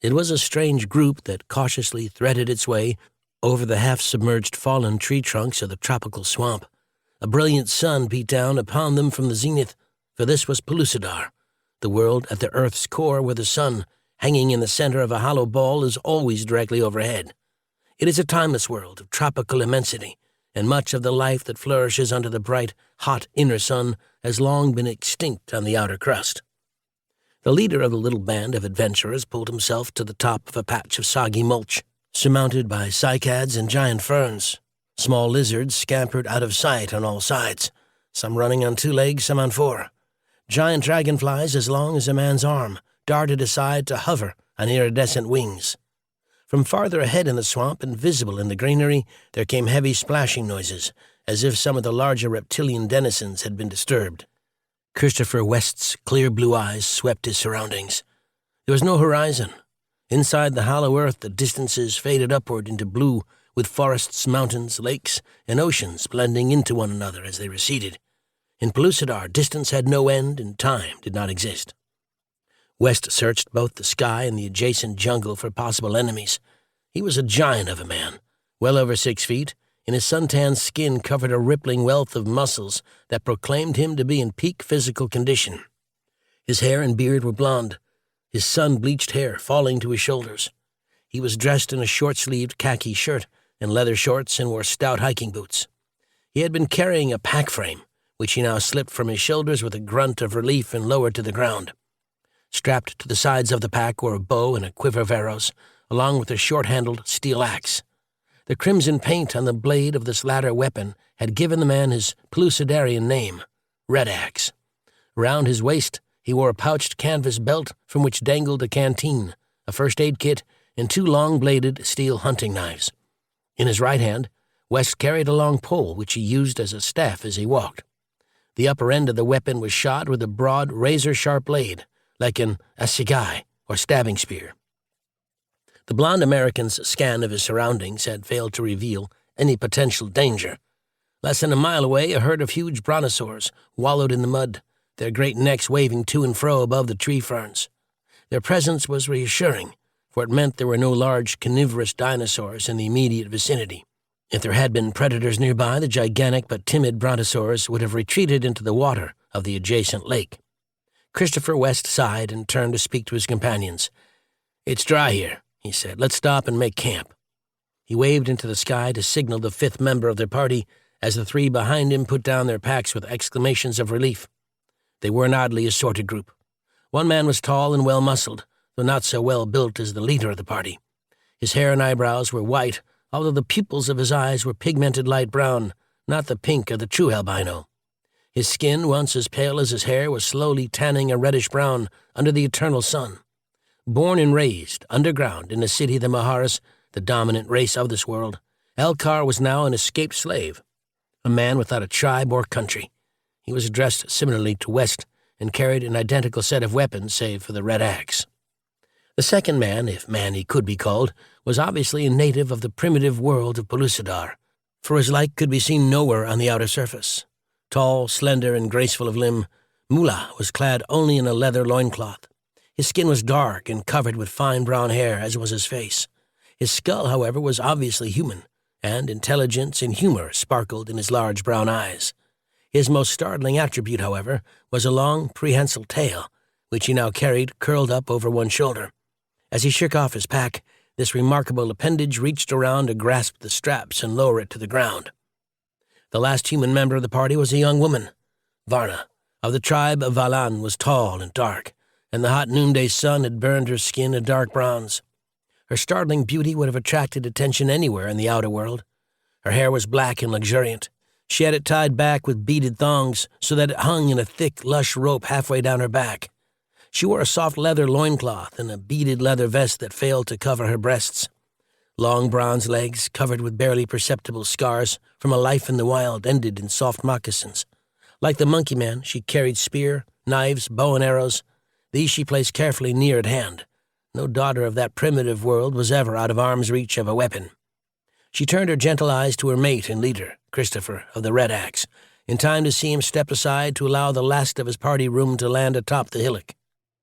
It was a strange group that cautiously threaded its way over the half-submerged fallen tree trunks of the tropical swamp. A brilliant sun beat down upon them from the zenith, for this was Pellucidar, the world at the Earth's core where the sun, hanging in the center of a hollow ball, is always directly overhead. It is a timeless world of tropical immensity, and much of the life that flourishes under the bright, hot inner sun has long been extinct on the outer crust. The leader of the little band of adventurers pulled himself to the top of a patch of soggy mulch, surmounted by cycads and giant ferns. Small lizards scampered out of sight on all sides, some running on 2 legs, some on 4. Giant dragonflies as long as a man's arm darted aside to hover on iridescent wings. From farther ahead in the swamp and visible in the greenery, there came heavy splashing noises, as if some of the larger reptilian denizens had been disturbed. Christopher West's clear blue eyes swept his surroundings. There was no horizon. Inside the hollow earth, the distances faded upward into blue, with forests, mountains, lakes, and oceans blending into one another as they receded. In Pellucidar, distance had no end and time did not exist. West searched both the sky and the adjacent jungle for possible enemies. He was a giant of a man, well over 6 feet, and his suntanned skin covered a rippling wealth of muscles that proclaimed him to be in peak physical condition. His hair and beard were blonde, his sun-bleached hair falling to his shoulders. He was dressed in a short-sleeved khaki shirt and leather shorts and wore stout hiking boots. He had been carrying a pack frame, which he now slipped from his shoulders with a grunt of relief and lowered to the ground. Strapped to the sides of the pack were a bow and a quiver of arrows, along with a short-handled steel axe. The crimson paint on the blade of this latter weapon had given the man his Pellucidarian name, Red Axe. Around his waist he wore a pouched canvas belt from which dangled a canteen, a first-aid kit, and 2 long-bladed steel hunting knives. In his right hand, West carried a long pole which he used as a staff as he walked. The upper end of the weapon was shod with a broad, razor-sharp blade, like an assegai, or stabbing spear. The blond American's scan of his surroundings had failed to reveal any potential danger. Less than a mile away, a herd of huge brontosaurs wallowed in the mud, their great necks waving to and fro above the tree ferns. Their presence was reassuring, for it meant there were no large carnivorous dinosaurs in the immediate vicinity. If there had been predators nearby, the gigantic but timid brontosaurs would have retreated into the water of the adjacent lake. Christopher West sighed and turned to speak to his companions. "It's dry here," he said. "Let's stop and make camp." He waved into the sky to signal the 5th member of their party as the 3 behind him put down their packs with exclamations of relief. They were an oddly assorted group. One man was tall and well-muscled, though not so well-built as the leader of the party. His hair and eyebrows were white, although the pupils of his eyes were pigmented light brown, not the pink of the true albino. His skin, once as pale as his hair, was slowly tanning a reddish-brown under the eternal sun. Born and raised underground in the city of the Mahars, the dominant race of this world, Elcar was now an escaped slave, a man without a tribe or country. He was dressed similarly to West and carried an identical set of weapons save for the red axe. The second man, if man he could be called, was obviously a native of the primitive world of Pellucidar, for his like could be seen nowhere on the outer surface. Tall, slender, and graceful of limb, Mullah was clad only in a leather loincloth. His skin was dark and covered with fine brown hair, as was his face. His skull, however, was obviously human, and intelligence and humor sparkled in his large brown eyes. His most startling attribute, however, was a long, prehensile tail, which he now carried curled up over one shoulder. As he shook off his pack, this remarkable appendage reached around to grasp the straps and lower it to the ground. The last human member of the party was a young woman. Varna, of the tribe of Valan, was tall and dark, and the hot noonday sun had burned her skin a dark bronze. Her startling beauty would have attracted attention anywhere in the outer world. Her hair was black and luxuriant. She had it tied back with beaded thongs so that it hung in a thick, lush rope halfway down her back. She wore a soft leather loincloth and a beaded leather vest that failed to cover her breasts. Long bronze legs, covered with barely perceptible scars from a life in the wild, ended in soft moccasins. Like the monkey man, she carried spear, knives, bow and arrows. These she placed carefully near at hand. No daughter of that primitive world was ever out of arm's reach of a weapon. She turned her gentle eyes to her mate and leader, Christopher of the Red Axe, in time to see him step aside to allow the last of his party room to land atop the hillock.